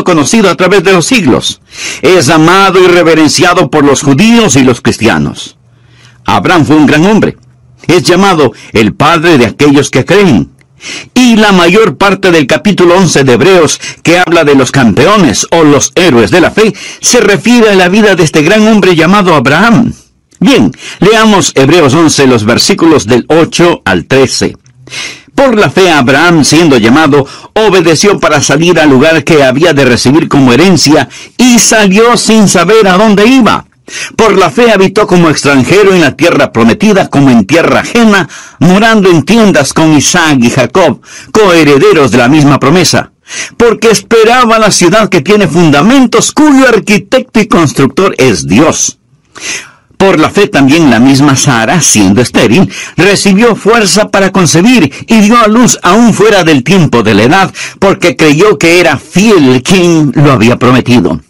siendo conocido a través de los siglos. Es amado y reverenciado por los judíos y los cristianos. Abraham fue un gran hombre. Es llamado el padre de aquellos que creen. Y la mayor parte del capítulo 11 de Hebreos, que habla de los campeones o los héroes de la fe, se refiere a la vida de este gran hombre llamado Abraham. Bien, leamos Hebreos 11, los versículos del 8 al 13. Por la fe Abraham, siendo llamado, obedeció para salir al lugar que había de recibir como herencia, y salió sin saber a dónde iba. Por la fe habitó como extranjero en la tierra prometida, como en tierra ajena, morando en tiendas con Isaac y Jacob, coherederos de la misma promesa. Porque esperaba la ciudad que tiene fundamentos, cuyo arquitecto y constructor es Dios. Por la fe también la misma Sara, siendo estéril, recibió fuerza para concebir y dio a luz aún fuera del tiempo de la edad, porque creyó que era fiel quien lo había prometido.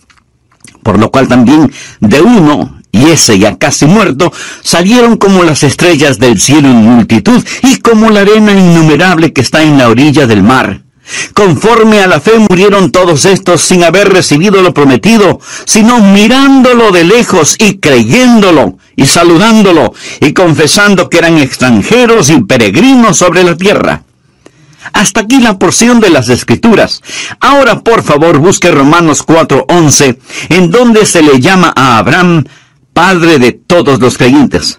Por lo cual también de uno, y ese ya casi muerto, salieron como las estrellas del cielo en multitud, y como la arena innumerable que está en la orilla del mar. Conforme a la fe murieron todos estos sin haber recibido lo prometido, sino mirándolo de lejos y creyéndolo, y saludándolo, y confesando que eran extranjeros y peregrinos sobre la tierra. Hasta aquí la porción de las Escrituras. Ahora, por favor, busque Romanos 4:11, en donde se le llama a Abraham padre de todos los creyentes.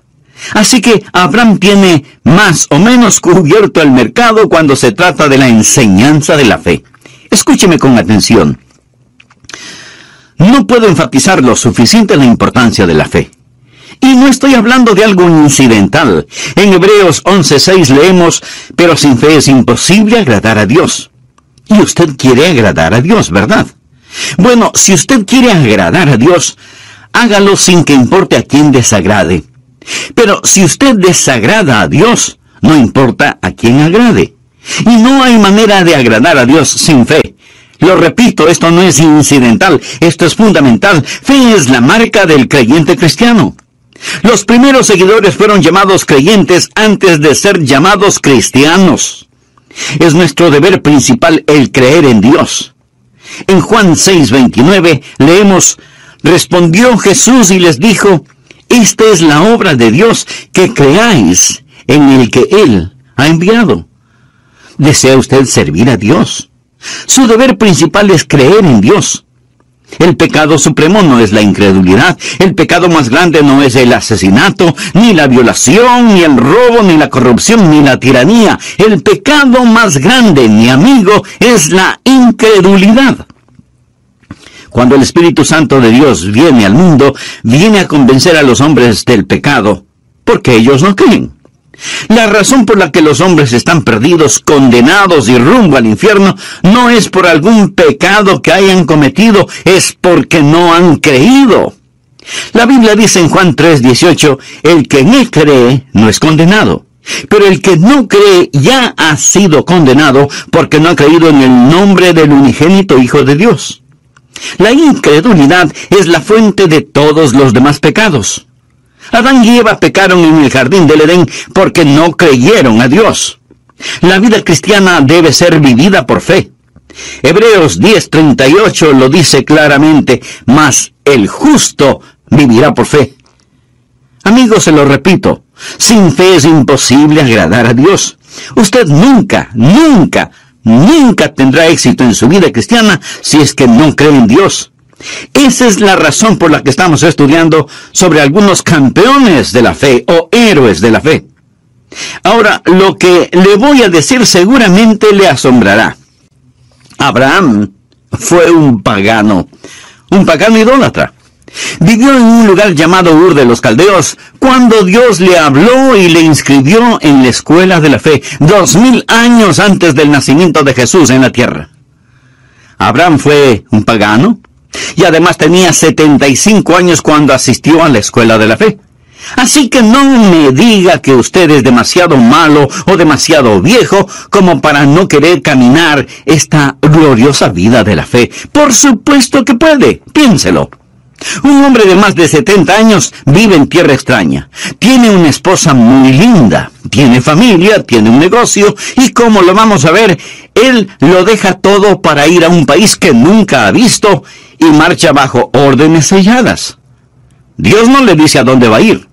Así que Abraham tiene más o menos cubierto el mercado cuando se trata de la enseñanza de la fe. Escúcheme con atención. No puedo enfatizar lo suficiente la importancia de la fe. Y no estoy hablando de algo incidental. En Hebreos 11:6 leemos, pero sin fe es imposible agradar a Dios. Y usted quiere agradar a Dios, ¿verdad? Bueno, si usted quiere agradar a Dios, hágalo sin que importe a quién desagrade. Pero si usted desagrada a Dios, no importa a quién agrade. Y no hay manera de agradar a Dios sin fe. Lo repito, esto no es incidental, esto es fundamental. Fe es la marca del creyente cristiano. Los primeros seguidores fueron llamados creyentes antes de ser llamados cristianos. Es nuestro deber principal el creer en Dios. En Juan 6:29 leemos, respondió Jesús y les dijo, esta es la obra de Dios, que creáis en el que Él ha enviado. ¿Desea usted servir a Dios? Su deber principal es creer en Dios. El pecado supremo no es la incredulidad. El pecado más grande no es el asesinato, ni la violación, ni el robo, ni la corrupción, ni la tiranía. El pecado más grande, mi amigo, es la incredulidad. Cuando el Espíritu Santo de Dios viene al mundo, viene a convencer a los hombres del pecado, porque ellos no creen. La razón por la que los hombres están perdidos, condenados y rumbo al infierno, no es por algún pecado que hayan cometido, es porque no han creído. La Biblia dice en Juan 3:18, el que en él cree no es condenado. Pero el que no cree ya ha sido condenado porque no ha creído en el nombre del unigénito Hijo de Dios. La incredulidad es la fuente de todos los demás pecados. Adán y Eva pecaron en el jardín del Edén porque no creyeron a Dios. La vida cristiana debe ser vivida por fe. Hebreos 10:38 lo dice claramente, mas el justo vivirá por fe. Amigos, se lo repito, sin fe es imposible agradar a Dios. Usted nunca tendrá éxito en su vida cristiana si es que no cree en Dios. Esa es la razón por la que estamos estudiando sobre algunos campeones de la fe o héroes de la fe. Ahora, lo que le voy a decir seguramente le asombrará. Abraham fue un pagano idólatra. Vivió en un lugar llamado Ur de los Caldeos cuando Dios le habló y le inscribió en la escuela de la fe, 2000 años antes del nacimiento de Jesús en la tierra. Abraham fue un pagano y además tenía 75 años cuando asistió a la escuela de la fe. Así que no me diga que usted es demasiado malo o demasiado viejo como para no querer caminar esta gloriosa vida de la fe. Por supuesto que puede, piénselo. Un hombre de más de 70 años vive en tierra extraña. Tiene una esposa muy linda, tiene familia, tiene un negocio y como lo vamos a ver, él lo deja todo para ir a un país que nunca ha visto y marcha bajo órdenes selladas. Dios no le dice a dónde va a ir.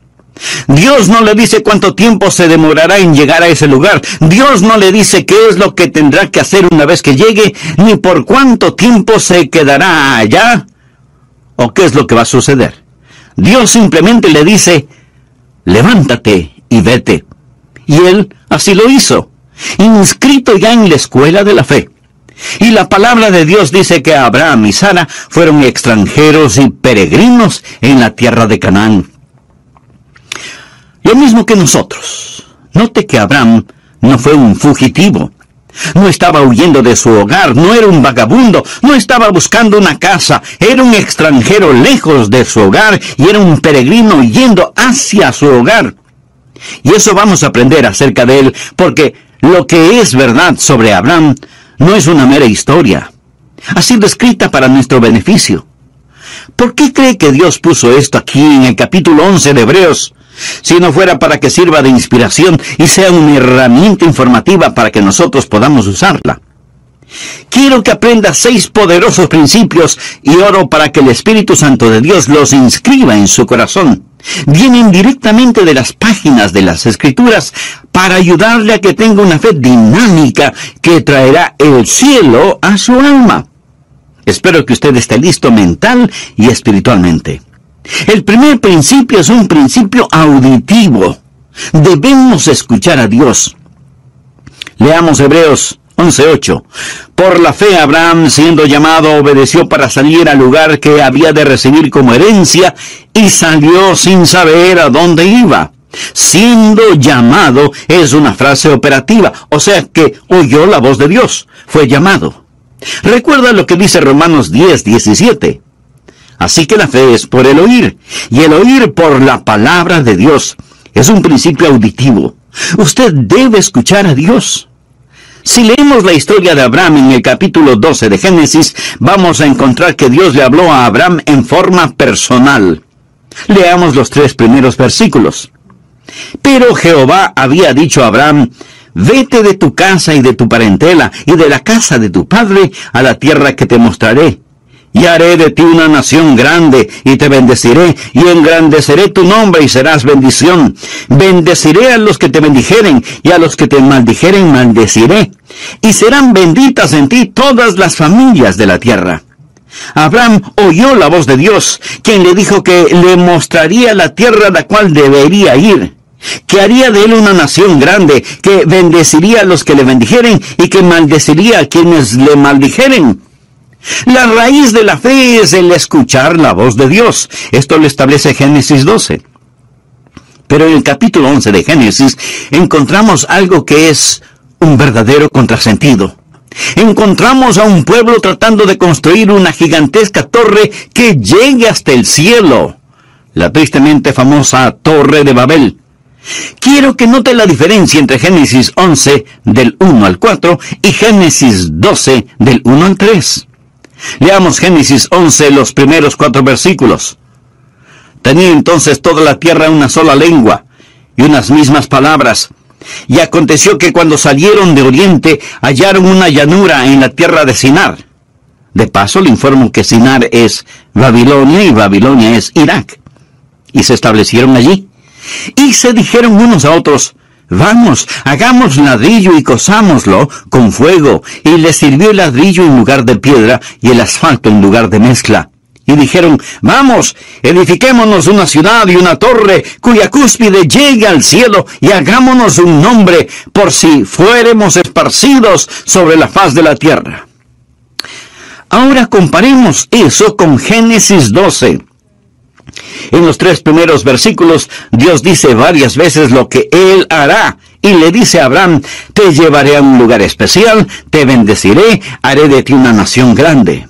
Dios no le dice cuánto tiempo se demorará en llegar a ese lugar. Dios no le dice qué es lo que tendrá que hacer una vez que llegue, ni por cuánto tiempo se quedará allá, o qué es lo que va a suceder. Dios simplemente le dice, levántate y vete. Y él así lo hizo, inscrito ya en la escuela de la fe. Y la palabra de Dios dice que Abraham y Sara fueron extranjeros y peregrinos en la tierra de Canaán. Lo mismo que nosotros. Note que Abraham no fue un fugitivo. No estaba huyendo de su hogar, no era un vagabundo, no estaba buscando una casa. Era un extranjero lejos de su hogar y era un peregrino yendo hacia su hogar. Y eso vamos a aprender acerca de él, porque lo que es verdad sobre Abraham no es una mera historia. Ha sido escrita para nuestro beneficio. ¿Por qué cree que Dios puso esto aquí en el capítulo 11 de Hebreos? Si no fuera para que sirva de inspiración y sea una herramienta informativa para que nosotros podamos usarla. Quiero que aprenda 6 poderosos principios y oro para que el Espíritu Santo de Dios los inscriba en su corazón. Vienen directamente de las páginas de las Escrituras para ayudarle a que tenga una fe dinámica que traerá el cielo a su alma. Espero que usted esté listo mental y espiritualmente. El primer principio es un principio auditivo. Debemos escuchar a Dios. Leamos Hebreos 11:8. Por la fe Abraham, siendo llamado, obedeció para salir al lugar que había de recibir como herencia y salió sin saber a dónde iba. Siendo llamado es una frase operativa, o sea que oyó la voz de Dios, fue llamado. Recuerda lo que dice Romanos 10:17. Así que la fe es por el oír, y el oír por la palabra de Dios. Es un principio auditivo. Usted debe escuchar a Dios. Si leemos la historia de Abraham en el capítulo 12 de Génesis, vamos a encontrar que Dios le habló a Abraham en forma personal. Leamos los 3 primeros versículos. Pero Jehová había dicho a Abraham, vete de tu casa y de tu parentela y de la casa de tu padre a la tierra que te mostraré. Y haré de ti una nación grande, y te bendeciré, y engrandeceré tu nombre, y serás bendición. Bendeciré a los que te bendijeren, y a los que te maldijeren maldeciré. Y serán benditas en ti todas las familias de la tierra. Abraham oyó la voz de Dios, quien le dijo que le mostraría la tierra a la cual debería ir, que haría de él una nación grande, que bendeciría a los que le bendijeren, y que maldeciría a quienes le maldijeren. La raíz de la fe es el escuchar la voz de Dios. Esto lo establece Génesis 12. Pero en el capítulo 11 de Génesis encontramos algo que es un verdadero contrasentido. Encontramos a un pueblo tratando de construir una gigantesca torre que llegue hasta el cielo. La tristemente famosa Torre de Babel. Quiero que note la diferencia entre Génesis 11 del 1 al 4 y Génesis 12 del 1 al 3. Leamos Génesis 11, los primeros 4 versículos. Tenía entonces toda la tierra una sola lengua y unas mismas palabras. Y aconteció que cuando salieron de oriente hallaron una llanura en la tierra de Sinar. De paso le informo que Sinar es Babilonia y Babilonia es Irak. Y se establecieron allí. Y se dijeron unos a otros, vamos, hagamos ladrillo y cozámoslo con fuego. Y les sirvió el ladrillo en lugar de piedra y el asfalto en lugar de mezcla. Y dijeron, vamos, edifiquémonos una ciudad y una torre cuya cúspide llegue al cielo y hagámonos un nombre por si fuéremos esparcidos sobre la faz de la tierra. Ahora comparemos eso con Génesis 12. En los 3 primeros versículos, Dios dice varias veces lo que Él hará. Y le dice a Abraham, te llevaré a un lugar especial, te bendeciré, haré de ti una nación grande.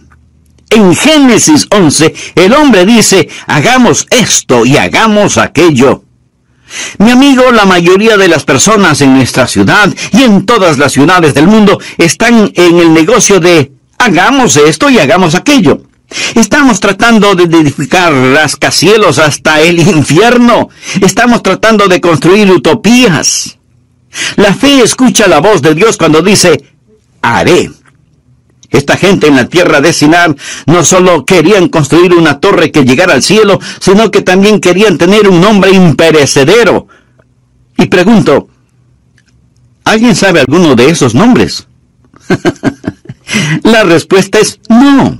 En Génesis 11, el hombre dice, hagamos esto y hagamos aquello. Mi amigo, la mayoría de las personas en nuestra ciudad y en todas las ciudades del mundo están en el negocio de hagamos esto y hagamos aquello. Estamos tratando de edificar rascacielos hasta el infierno. Estamos tratando de construir utopías. La fe escucha la voz de Dios cuando dice, haré. Esta gente en la tierra de Sinar no solo querían construir una torre que llegara al cielo, sino que también querían tener un nombre imperecedero. Y pregunto, ¿alguien sabe alguno de esos nombres? La respuesta es no.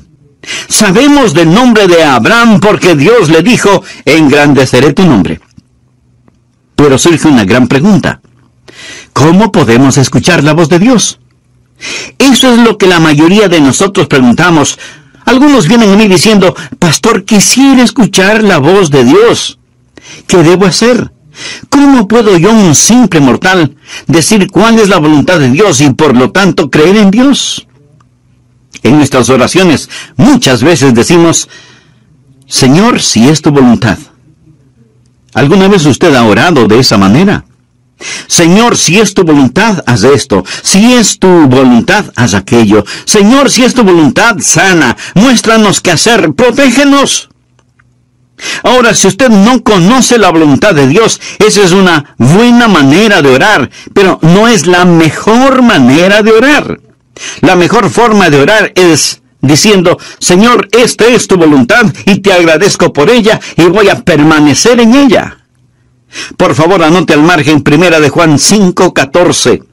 Sabemos del nombre de Abraham porque Dios le dijo, engrandeceré tu nombre. Pero surge una gran pregunta. ¿Cómo podemos escuchar la voz de Dios? Eso es lo que la mayoría de nosotros preguntamos. Algunos vienen a mí diciendo, pastor, quisiera escuchar la voz de Dios. ¿Qué debo hacer? ¿Cómo puedo yo, un simple mortal, decir cuál es la voluntad de Dios y por lo tanto creer en Dios? En nuestras oraciones muchas veces decimos, Señor, si es tu voluntad. ¿Alguna vez usted ha orado de esa manera? Señor, si es tu voluntad, haz esto. Si es tu voluntad, haz aquello. Señor, si es tu voluntad, sana. Muéstranos qué hacer. Protégenos. Ahora, si usted no conoce la voluntad de Dios, esa es una buena manera de orar, pero no es la mejor manera de orar. La mejor forma de orar es diciendo, Señor, esta es tu voluntad y te agradezco por ella y voy a permanecer en ella. Por favor, anote al margen 1 de Juan 5:14.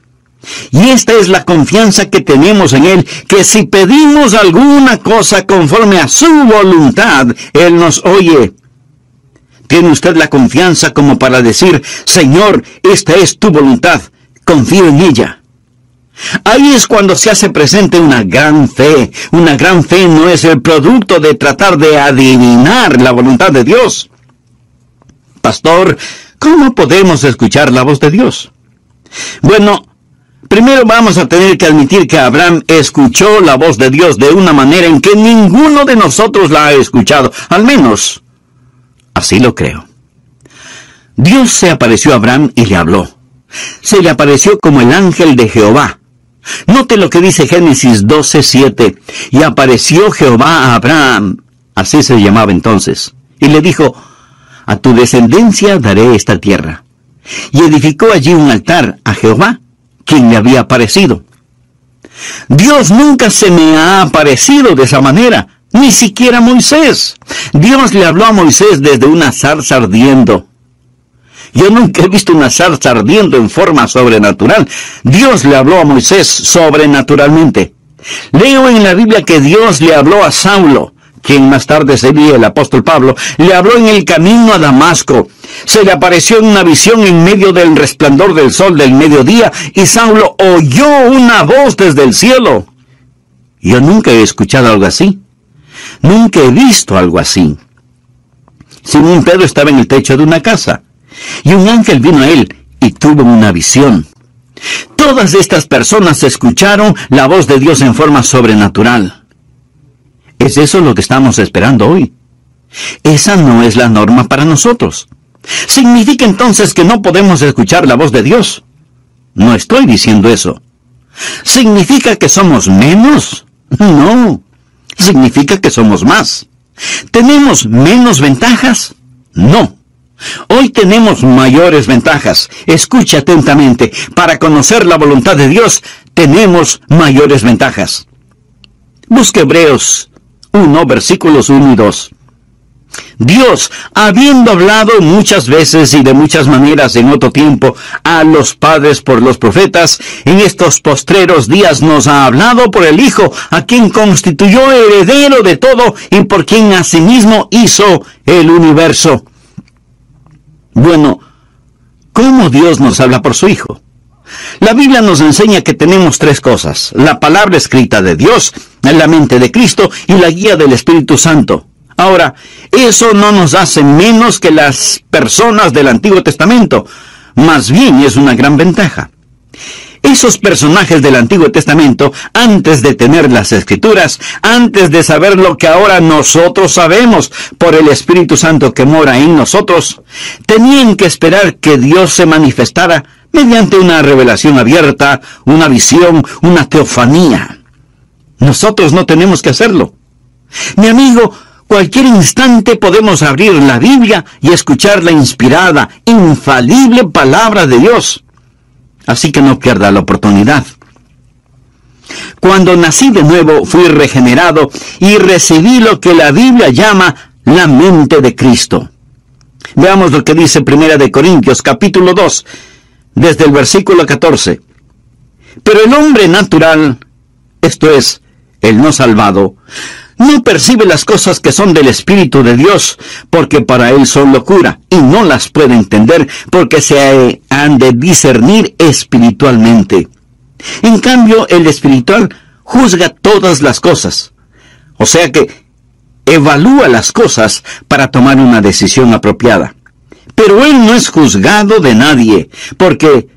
Y esta es la confianza que tenemos en Él, que si pedimos alguna cosa conforme a su voluntad, Él nos oye. ¿Tiene usted la confianza como para decir, Señor, esta es tu voluntad, confío en ella? Ahí es cuando se hace presente una gran fe. Una gran fe no es el producto de tratar de adivinar la voluntad de Dios. Pastor, ¿cómo podemos escuchar la voz de Dios? Bueno, primero vamos a tener que admitir que Abraham escuchó la voz de Dios de una manera en que ninguno de nosotros la ha escuchado. Al menos, así lo creo. Dios se apareció a Abraham y le habló. Se le apareció como el ángel de Jehová. Note lo que dice Génesis 12:7. Y apareció Jehová a Abraham, así se llamaba entonces, y le dijo, a tu descendencia daré esta tierra. Y edificó allí un altar a Jehová, quien le había aparecido. Dios nunca se me ha aparecido de esa manera, ni siquiera Moisés. Dios le habló a Moisés desde una zarza ardiendo. Yo nunca he visto una zarza ardiendo en forma sobrenatural. Dios le habló a Moisés sobrenaturalmente. Leo en la Biblia que Dios le habló a Saulo, quien más tarde sería el apóstol Pablo. Le habló en el camino a Damasco. Se le apareció en una visión en medio del resplandor del sol del mediodía, y Saulo oyó una voz desde el cielo. Yo nunca he escuchado algo así. Nunca he visto algo así. Simón Pedro estaba en el techo de una casa, y un ángel vino a él y tuvo una visión. Todas estas personas escucharon la voz de Dios en forma sobrenatural. ¿Es eso lo que estamos esperando hoy? Esa no es la norma para nosotros. ¿Significa entonces que no podemos escuchar la voz de Dios? No estoy diciendo eso. ¿Significa que somos menos? No. Significa que somos más. ¿Tenemos menos ventajas? No. Hoy tenemos mayores ventajas. Escucha atentamente. Para conocer la voluntad de Dios, tenemos mayores ventajas. Busque Hebreos 1, versículos 1 y 2. Dios, habiendo hablado muchas veces y de muchas maneras en otro tiempo a los padres por los profetas, en estos postreros días nos ha hablado por el Hijo, a quien constituyó heredero de todo y por quien asimismo hizo el universo. Bueno, ¿cómo Dios nos habla por su Hijo? La Biblia nos enseña que tenemos tres cosas: la palabra escrita de Dios, la mente de Cristo y la guía del Espíritu Santo. Ahora, eso no nos hace menos que las personas del Antiguo Testamento. Más bien es una gran ventaja. Esos personajes del Antiguo Testamento, antes de tener las Escrituras, antes de saber lo que ahora nosotros sabemos por el Espíritu Santo que mora en nosotros, tenían que esperar que Dios se manifestara mediante una revelación abierta, una visión, una teofanía. Nosotros no tenemos que hacerlo. Mi amigo, cualquier instante podemos abrir la Biblia y escuchar la inspirada, infalible palabra de Dios. Así que no pierda la oportunidad. Cuando nací de nuevo, fui regenerado y recibí lo que la Biblia llama la mente de Cristo. Veamos lo que dice 1 Corintios, capítulo 2, desde el versículo 14. Pero el hombre natural, esto es, el no salvado, no percibe las cosas que son del Espíritu de Dios, porque para él son locura, y no las puede entender, porque se han de discernir espiritualmente. En cambio, el espiritual juzga todas las cosas. O sea que evalúa las cosas para tomar una decisión apropiada. Pero él no es juzgado de nadie, porque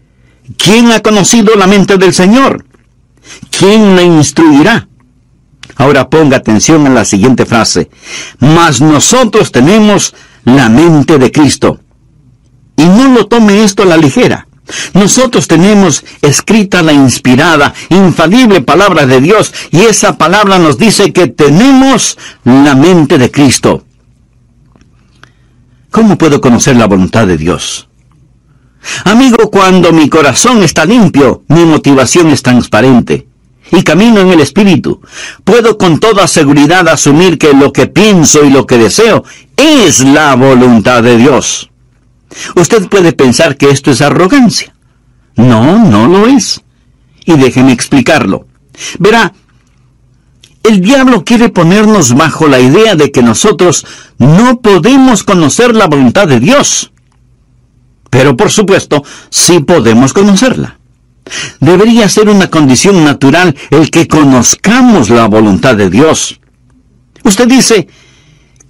¿quién ha conocido la mente del Señor? ¿Quién le instruirá? Ahora ponga atención a la siguiente frase. Mas nosotros tenemos la mente de Cristo. Y no lo tome esto a la ligera. Nosotros tenemos escrita la inspirada, infalible palabra de Dios, y esa palabra nos dice que tenemos la mente de Cristo. ¿Cómo puedo conocer la voluntad de Dios? Amigo, cuando mi corazón está limpio, mi motivación es transparente, y camino en el Espíritu, puedo con toda seguridad asumir que lo que pienso y lo que deseo es la voluntad de Dios. Usted puede pensar que esto es arrogancia. No, no lo es. Y déjeme explicarlo. Verá, el diablo quiere ponernos bajo la idea de que nosotros no podemos conocer la voluntad de Dios. Pero por supuesto, sí podemos conocerla. Debería ser una condición natural el que conozcamos la voluntad de Dios. Usted dice,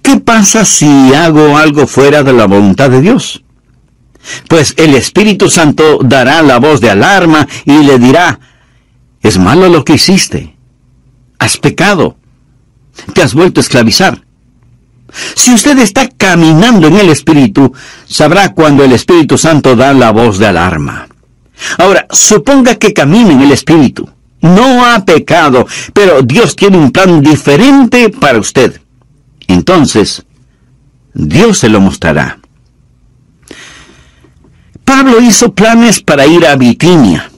¿qué pasa si hago algo fuera de la voluntad de Dios? Pues el Espíritu Santo dará la voz de alarma y le dirá, es malo lo que hiciste, has pecado, te has vuelto a esclavizar. Si usted está caminando en el Espíritu, sabrá cuando el Espíritu Santo da la voz de alarma. Ahora, suponga que camine en el Espíritu. No ha pecado, pero Dios tiene un plan diferente para usted. Entonces, Dios se lo mostrará. Pablo hizo planes para ir a Bitinia,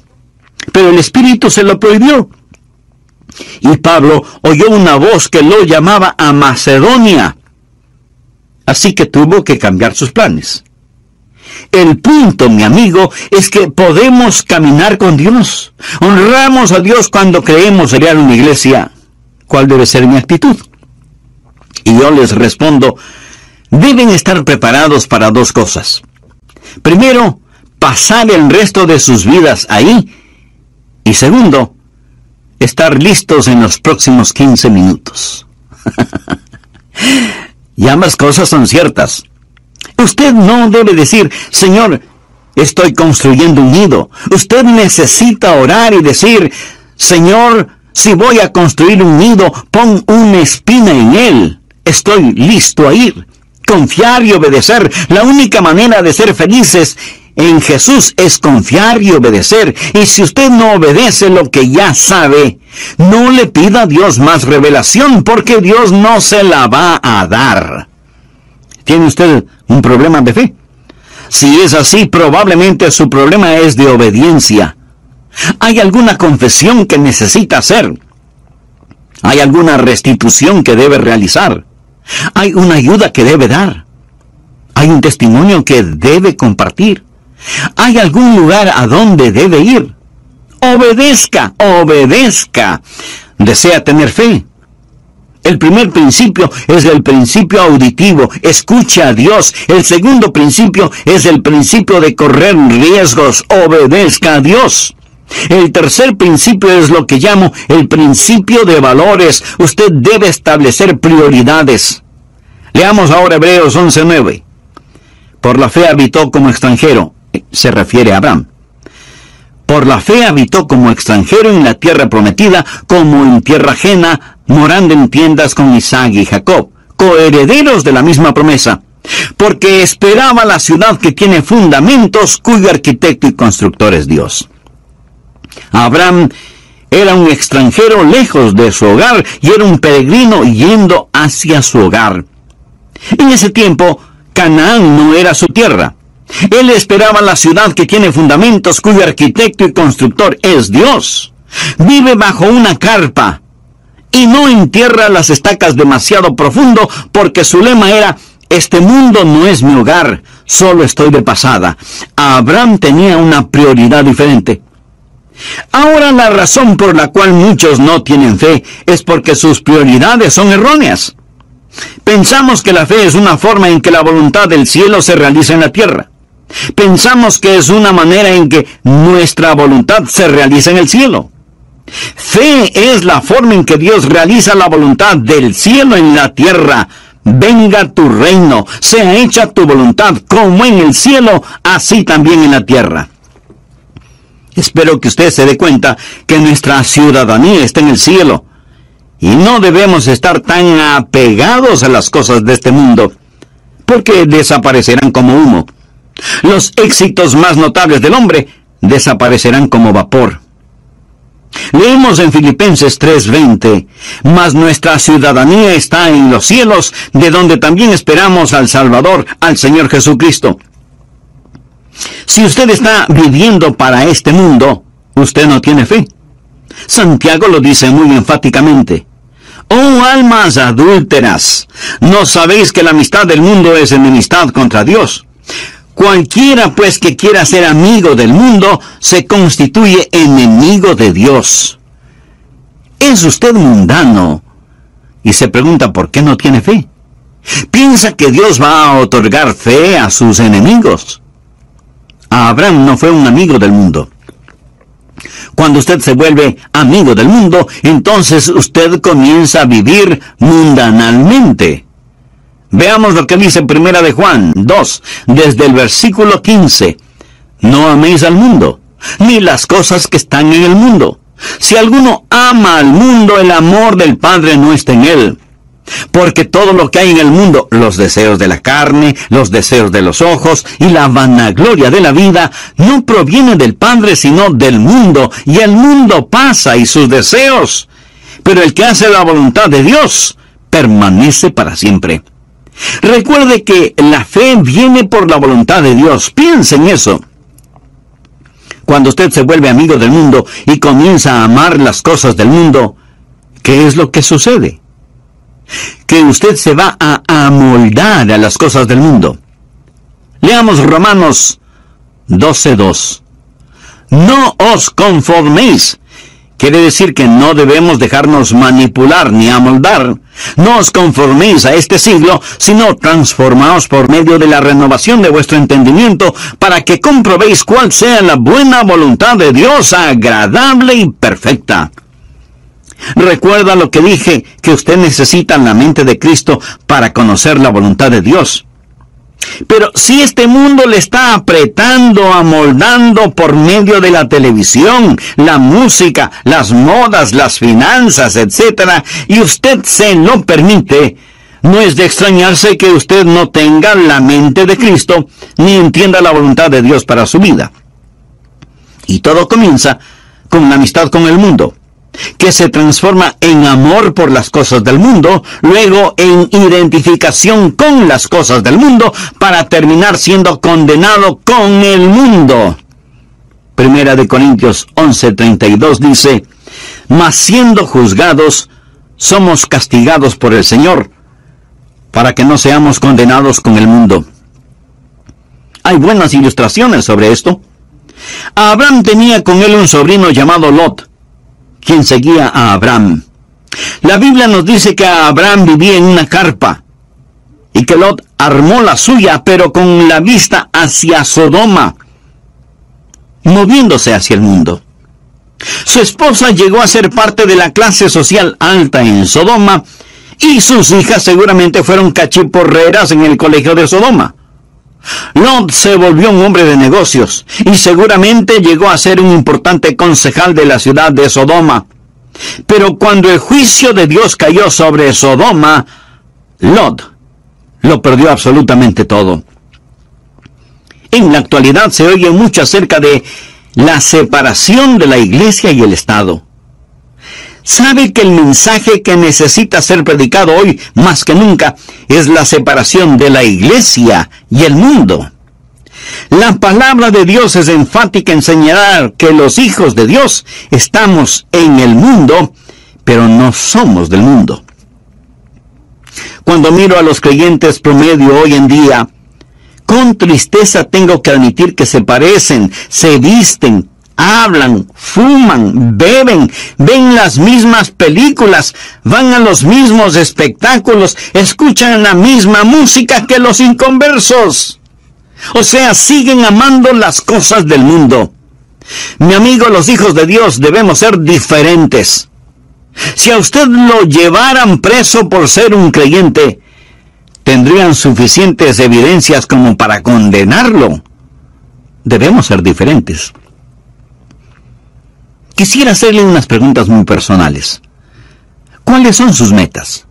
pero el Espíritu se lo prohibió. Y Pablo oyó una voz que lo llamaba a Macedonia. Así que tuvo que cambiar sus planes. El punto, mi amigo, es que podemos caminar con Dios. Honramos a Dios cuando creemos crear una iglesia. ¿Cuál debe ser mi actitud? Y yo les respondo, deben estar preparados para dos cosas. Primero, pasar el resto de sus vidas ahí. Y segundo, estar listos en los próximos 15 minutos. Y ambas cosas son ciertas. Usted no debe decir, Señor, estoy construyendo un nido. Usted necesita orar y decir, Señor, si voy a construir un nido, pon una espina en él. Estoy listo a ir. Confiar y obedecer. La única manera de ser felices en Jesús es confiar y obedecer. Y si usted no obedece lo que ya sabe, no le pida a Dios más revelación, porque Dios no se la va a dar. ¿Tiene usted un problema de fe? Si es así, probablemente su problema es de obediencia. ¿Hay alguna confesión que necesita hacer? ¿Hay alguna restitución que debe realizar? ¿Hay una ayuda que debe dar? ¿Hay un testimonio que debe compartir? ¿Hay algún lugar a donde debe ir? Obedezca, obedezca. ¿Desea tener fe? El primer principio es el principio auditivo. Escucha a Dios. El segundo principio es el principio de correr riesgos. Obedezca a Dios. El tercer principio es lo que llamo el principio de valores. Usted debe establecer prioridades. Leamos ahora Hebreos 11:9. Por la fe habitó como extranjero. Se refiere a Abraham. Por la fe habitó como extranjero en la tierra prometida, como en tierra ajena, morando en tiendas con Isaac y Jacob, coherederos de la misma promesa, porque esperaba la ciudad que tiene fundamentos, cuyo arquitecto y constructor es Dios. Abraham Era un extranjero lejos de su hogar y era un peregrino yendo hacia su hogar. En ese tiempo, Canaán no era su tierra. Él esperaba la ciudad que tiene fundamentos, cuyo arquitecto y constructor es Dios. Vive bajo una carpa y no entierra las estacas demasiado profundo, porque su lema era: este mundo no es mi hogar, solo estoy de pasada. Abraham tenía una prioridad diferente. Ahora, la razón por la cual muchos no tienen fe es porque sus prioridades son erróneas. Pensamos que la fe es una forma en que la voluntad del cielo se realiza en la tierra. Pensamos que es una manera en que nuestra voluntad se realiza en el cielo. Fe es la forma en que Dios realiza la voluntad del cielo en la tierra. Venga tu reino, sea hecha tu voluntad, como en el cielo, así también en la tierra. Espero que usted se dé cuenta que nuestra ciudadanía está en el cielo, y no debemos estar tan apegados a las cosas de este mundo, porque desaparecerán como humo. Los éxitos más notables del hombre desaparecerán como vapor. Leemos en Filipenses 3:20, mas nuestra ciudadanía está en los cielos, de donde también esperamos al Salvador, al Señor Jesucristo. Si usted está viviendo para este mundo, usted no tiene fe. Santiago lo dice muy enfáticamente. Oh almas adúlteras, ¿no sabéis que la amistad del mundo es enemistad contra Dios? Cualquiera pues que quiera ser amigo del mundo, se constituye enemigo de Dios. ¿Es usted mundano y se pregunta por qué no tiene fe? ¿Piensa que Dios va a otorgar fe a sus enemigos? Abraham no fue un amigo del mundo. Cuando usted se vuelve amigo del mundo, entonces usted comienza a vivir mundanalmente. Veamos lo que dice Primera de Juan 2, desde el versículo 15. No améis al mundo, ni las cosas que están en el mundo. Si alguno ama al mundo, el amor del Padre no está en él. Porque todo lo que hay en el mundo, los deseos de la carne, los deseos de los ojos y la vanagloria de la vida, no proviene del Padre, sino del mundo. Y el mundo pasa y sus deseos. Pero el que hace la voluntad de Dios permanece para siempre. Recuerde que la fe viene por la voluntad de Dios. Piense en eso. Cuando usted se vuelve amigo del mundo y comienza a amar las cosas del mundo, ¿qué es lo que sucede? Que usted se va a amoldar a las cosas del mundo. Leamos Romanos 12:2. No os conforméis. Quiere decir que no debemos dejarnos manipular ni amoldar. No os conforméis a este siglo, sino transformaos por medio de la renovación de vuestro entendimiento, para que comprobéis cuál sea la buena voluntad de Dios, agradable y perfecta. Recuerda lo que dije, que usted necesita la mente de Cristo para conocer la voluntad de Dios. Pero si este mundo le está apretando, amoldando por medio de la televisión, la música, las modas, las finanzas, etc., y usted se lo permite, no es de extrañarse que usted no tenga la mente de Cristo, ni entienda la voluntad de Dios para su vida. Y todo comienza con la amistad con el mundo, que se transforma en amor por las cosas del mundo, luego en identificación con las cosas del mundo, para terminar siendo condenado con el mundo. Primera de Corintios 11:32 dice, mas siendo juzgados, somos castigados por el Señor, para que no seamos condenados con el mundo. Hay buenas ilustraciones sobre esto. Abraham tenía con él un sobrino llamado Lot, quien seguía a Abraham. La Biblia nos dice que Abraham vivía en una carpa y que Lot armó la suya, pero con la vista hacia Sodoma, moviéndose hacia el mundo. Su esposa llegó a ser parte de la clase social alta en Sodoma, y sus hijas seguramente fueron cachiporreras en el colegio de Sodoma. Lot se volvió un hombre de negocios y seguramente llegó a ser un importante concejal de la ciudad de Sodoma. Pero cuando el juicio de Dios cayó sobre Sodoma, Lot lo perdió absolutamente todo. En la actualidad se oye mucho acerca de la separación de la iglesia y el Estado. sabe que el mensaje que necesita ser predicado hoy más que nunca es la separación de la iglesia y el mundo. La palabra de Dios es enfática en señalar que los hijos de Dios estamos en el mundo, pero no somos del mundo. Cuando miro a los creyentes promedio hoy en día, con tristeza tengo que admitir que se parecen, se visten, hablan, fuman, beben, ven las mismas películas, van a los mismos espectáculos, escuchan la misma música que los inconversos. O sea, siguen amando las cosas del mundo. Mi amigo, los hijos de Dios debemos ser diferentes. Si a usted lo llevaran preso por ser un creyente, tendrían suficientes evidencias como para condenarlo. Debemos ser diferentes. Quisiera hacerle unas preguntas muy personales. ¿Cuáles son sus metas?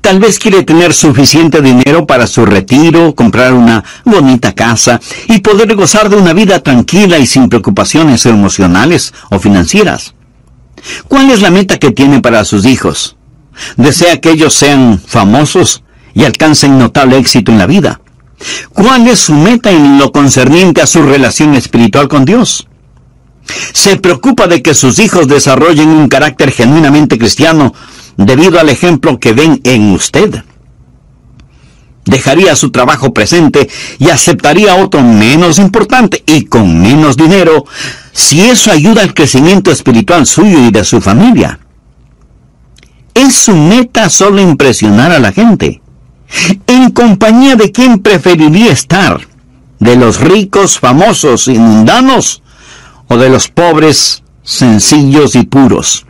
Tal vez quiere tener suficiente dinero para su retiro, comprar una bonita casa y poder gozar de una vida tranquila y sin preocupaciones emocionales o financieras. ¿Cuál es la meta que tiene para sus hijos? ¿Desea que ellos sean famosos y alcancen notable éxito en la vida? ¿Cuál es su meta en lo concerniente a su relación espiritual con Dios? ¿Se preocupa de que sus hijos desarrollen un carácter genuinamente cristiano debido al ejemplo que ven en usted? ¿Dejaría su trabajo presente y aceptaría otro menos importante y con menos dinero si eso ayuda al crecimiento espiritual suyo y de su familia? ¿Es su meta solo impresionar a la gente? ¿En compañía de quién preferiría estar? ¿De los ricos, famosos y mundanos? ¿O de los pobres, sencillos y puros?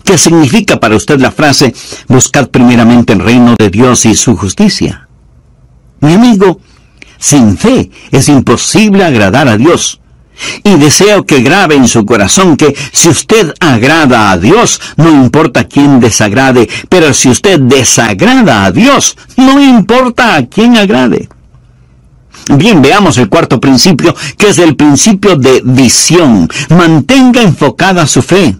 ¿Qué significa para usted la frase, buscad primeramente el reino de Dios y su justicia? Mi amigo, sin fe es imposible agradar a Dios. Y deseo que grabe en su corazón que si usted agrada a Dios, no importa quién desagrade, pero si usted desagrada a Dios, no importa a quién agrade. Bien, veamos el cuarto principio, que es el principio de visión. Mantenga enfocada su fe.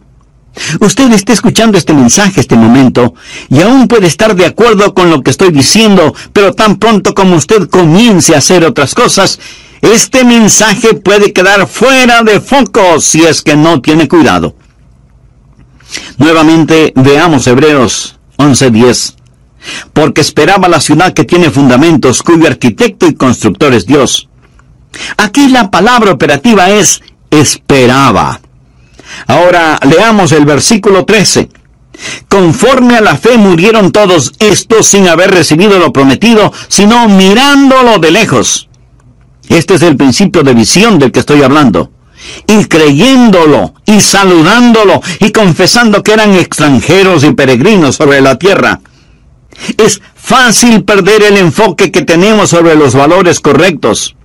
Usted está escuchando este mensaje, este momento, y aún puede estar de acuerdo con lo que estoy diciendo, pero tan pronto como usted comience a hacer otras cosas, este mensaje puede quedar fuera de foco si es que no tiene cuidado. Nuevamente, veamos Hebreos 11:10. Porque esperaba la ciudad que tiene fundamentos, cuyo arquitecto y constructor es Dios. Aquí la palabra operativa es esperaba. Ahora leamos el versículo 13. Conforme a la fe murieron todos estos sin haber recibido lo prometido, sino mirándolo de lejos. Este es el principio de visión del que estoy hablando. Y creyéndolo, y saludándolo, y confesando que eran extranjeros y peregrinos sobre la tierra. Es fácil perder el enfoque que tenemos sobre los valores correctos.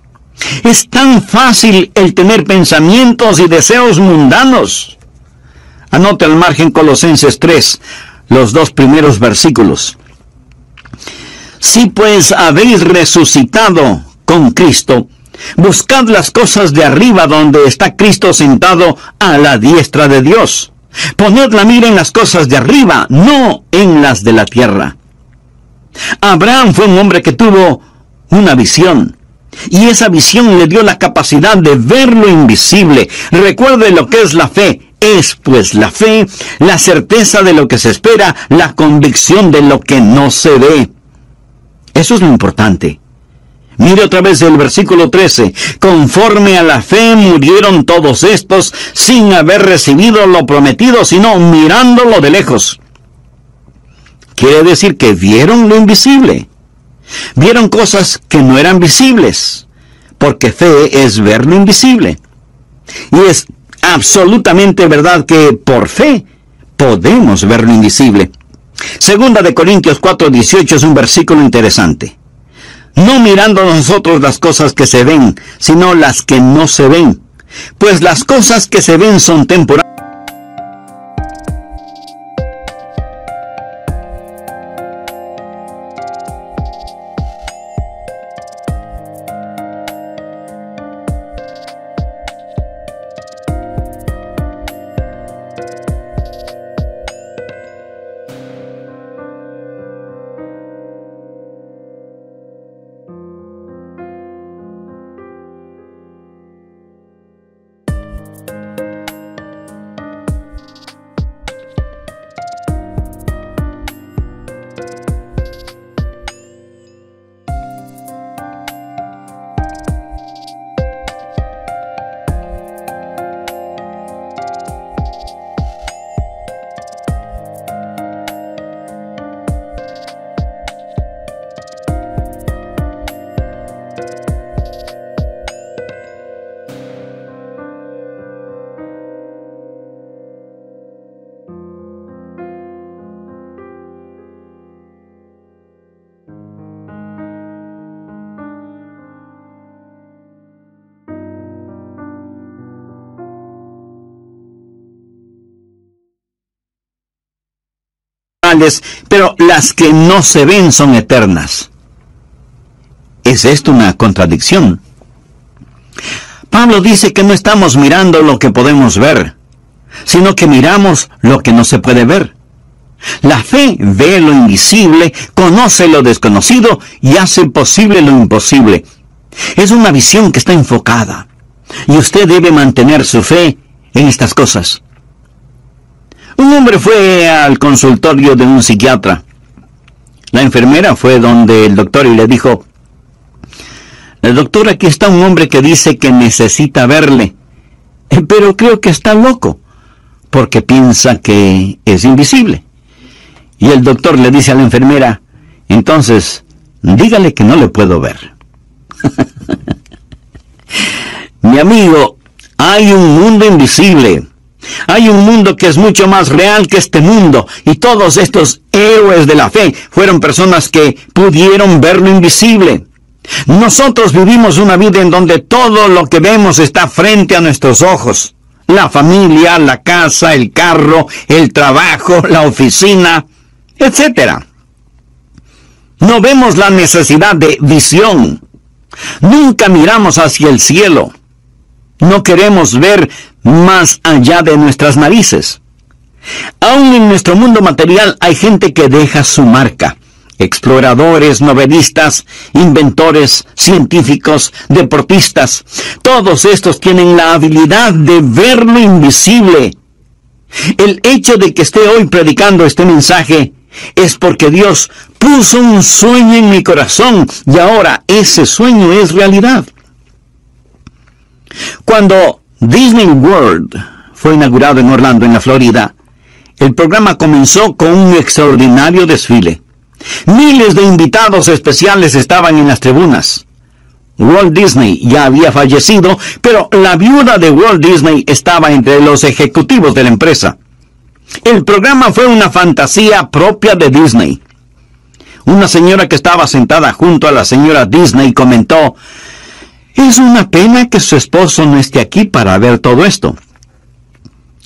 Es tan fácil el tener pensamientos y deseos mundanos. Anote al margen Colosenses 3, los 2 primeros versículos. Si pues habéis resucitado con Cristo, buscad las cosas de arriba donde está Cristo sentado a la diestra de Dios. Poned la mira en las cosas de arriba, no en las de la tierra. Abraham fue un hombre que tuvo una visión, y esa visión le dio la capacidad de ver lo invisible. Recuerde lo que es la fe. Es pues la fe, la certeza de lo que se espera, la convicción de lo que no se ve. Eso es lo importante. Mire otra vez el versículo 13. Conforme a la fe murieron todos estos sin haber recibido lo prometido, sino mirándolo de lejos. Quiere decir que vieron lo invisible. Vieron cosas que no eran visibles, porque fe es ver lo invisible. Y es absolutamente verdad que por fe podemos ver lo invisible. Segunda de Corintios 4:18 es un versículo interesante. No mirando nosotros las cosas que se ven, sino las que no se ven. Pues las cosas que se ven son temporales. temporales, pero las que no se ven son eternas. ¿Es esto una contradicción? Pablo dice que no estamos mirando lo que podemos ver, sino que miramos lo que no se puede ver. La fe ve lo invisible, conoce lo desconocido y hace posible lo imposible. Es una visión que está enfocada, y usted debe mantener su fe en estas cosas. Un hombre fue al consultorio de un psiquiatra. La enfermera fue donde el doctor y le dijo: doctor, aquí está un hombre que dice que necesita verle, pero creo que está loco, porque piensa que es invisible. Y el doctor le dice a la enfermera: entonces, dígale que no le puedo ver. Mi amigo, hay un mundo invisible. Hay un mundo que es mucho más real que este mundo, y todos estos héroes de la fe fueron personas que pudieron ver lo invisible. Nosotros vivimos una vida en donde todo lo que vemos está frente a nuestros ojos. La familia, la casa, el carro, el trabajo, la oficina, etc. No vemos la necesidad de visión. Nunca miramos hacia el cielo. No queremos ver más allá de nuestras narices. Aún en nuestro mundo material hay gente que deja su marca. Exploradores, novelistas, inventores, científicos, deportistas. Todos estos tienen la habilidad de ver lo invisible. El hecho de que esté hoy predicando este mensaje es porque Dios puso un sueño en mi corazón y ahora ese sueño es realidad. Cuando Disney World fue inaugurado en Orlando, en la Florida, el programa comenzó con un extraordinario desfile. Miles de invitados especiales estaban en las tribunas. Walt Disney ya había fallecido, pero la viuda de Walt Disney estaba entre los ejecutivos de la empresa. El programa fue una fantasía propia de Disney. Una señora que estaba sentada junto a la señora Disney comentó: es una pena que su esposo no esté aquí para ver todo esto.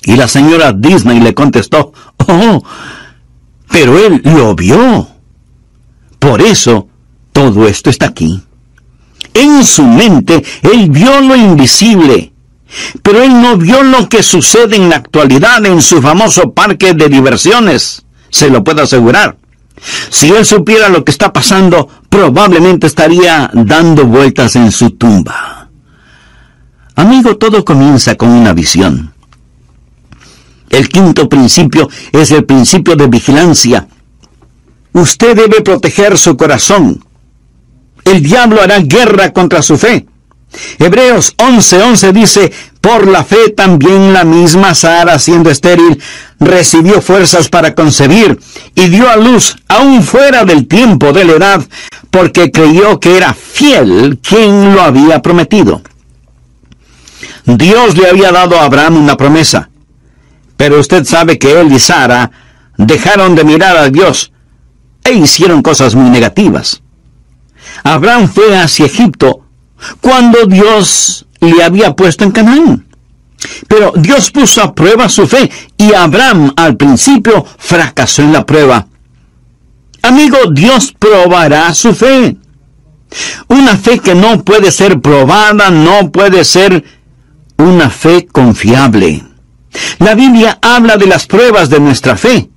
Y la señora Disney le contestó: oh, pero él lo vio. Por eso, todo esto está aquí. En su mente, él vio lo invisible, pero él no vio lo que sucede en la actualidad en su famoso parque de diversiones, se lo puedo asegurar. Si él supiera lo que está pasando, probablemente estaría dando vueltas en su tumba. Amigo, todo comienza con una visión. El quinto principio es el principio de vigilancia. Usted debe proteger su corazón. El diablo hará guerra contra su fe. Hebreos 11:11 dice: por la fe también la misma Sara, siendo estéril, recibió fuerzas para concebir y dio a luz aún fuera del tiempo de la edad, porque creyó que era fiel quien lo había prometido. Dios le había dado a Abraham una promesa, pero usted sabe que él y Sara dejaron de mirar a Dios e hicieron cosas muy negativas. Abraham fue hacia Egipto cuando Dios le había puesto en Canaán. Pero Dios puso a prueba su fe y Abraham al principio fracasó en la prueba. Amigo, Dios probará su fe. Una fe que no puede ser probada no puede ser una fe confiable. La Biblia habla de las pruebas de nuestra fe.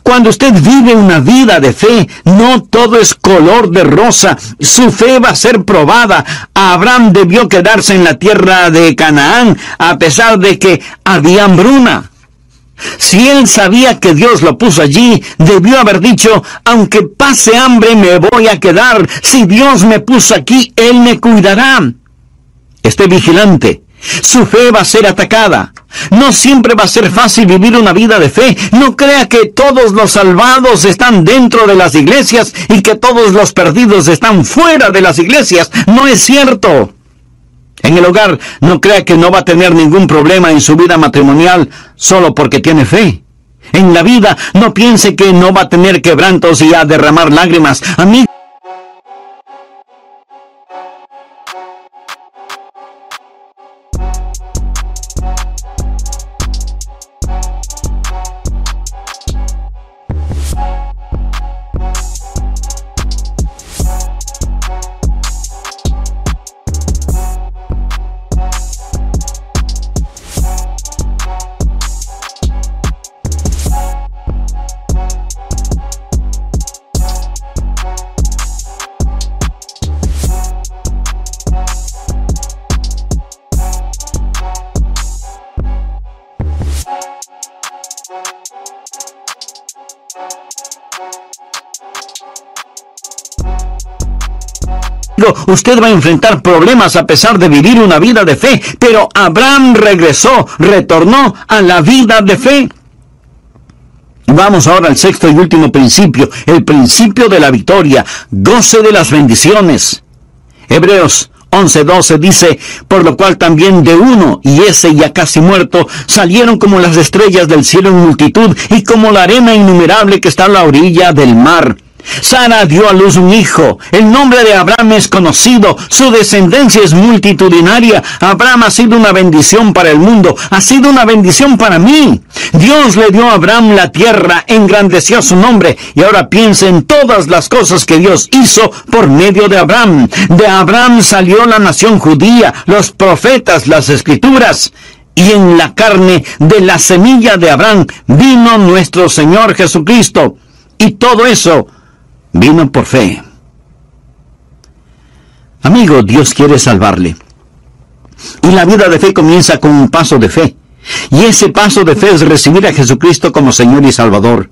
Cuando usted vive una vida de fe, no todo es color de rosa. Su fe va a ser probada. Abraham debió quedarse en la tierra de Canaán a pesar de que había hambruna. Si él sabía que Dios lo puso allí, debió haber dicho: aunque pase hambre me voy a quedar. Si Dios me puso aquí, Él me cuidará. Esté vigilante. Su fe va a ser atacada. No siempre va a ser fácil vivir una vida de fe. No crea que todos los salvados están dentro de las iglesias y que todos los perdidos están fuera de las iglesias. No es cierto. En el hogar, no crea que no va a tener ningún problema en su vida matrimonial solo porque tiene fe. En la vida, no piense que no va a tener quebrantos y a derramar lágrimas. Amigo, Usted va a enfrentar problemas a pesar de vivir una vida de fe, pero Abraham retornó a la vida de fe. Vamos ahora al sexto y último principio, el principio de la victoria, goce de las bendiciones. Hebreos 11:12 dice, por lo cual también de uno, y ese ya casi muerto, salieron como las estrellas del cielo en multitud, y como la arena innumerable que está a la orilla del mar. Sara dio a luz un hijo. El nombre de Abraham es conocido. Su descendencia es multitudinaria. Abraham ha sido una bendición para el mundo. Ha sido una bendición para mí. Dios le dio a Abraham la tierra, engrandeció su nombre. Y ahora piensa en todas las cosas que Dios hizo por medio de Abraham. De Abraham salió la nación judía, los profetas, las escrituras. Y en la carne de la semilla de Abraham vino nuestro Señor Jesucristo. Y todo eso vino por fe. Amigo, Dios quiere salvarle. Y la vida de fe comienza con un paso de fe. Y ese paso de fe es recibir a Jesucristo como Señor y Salvador.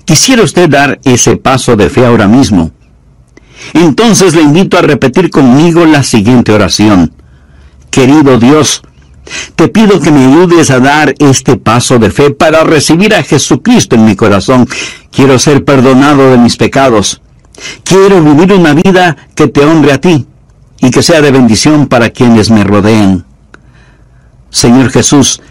¿Quisiera usted dar ese paso de fe ahora mismo? Entonces le invito a repetir conmigo la siguiente oración. Querido Dios, te pido que me ayudes a dar este paso de fe para recibir a Jesucristo en mi corazón. Quiero ser perdonado de mis pecados. Quiero vivir una vida que te honre a ti y que sea de bendición para quienes me rodean. Señor Jesús,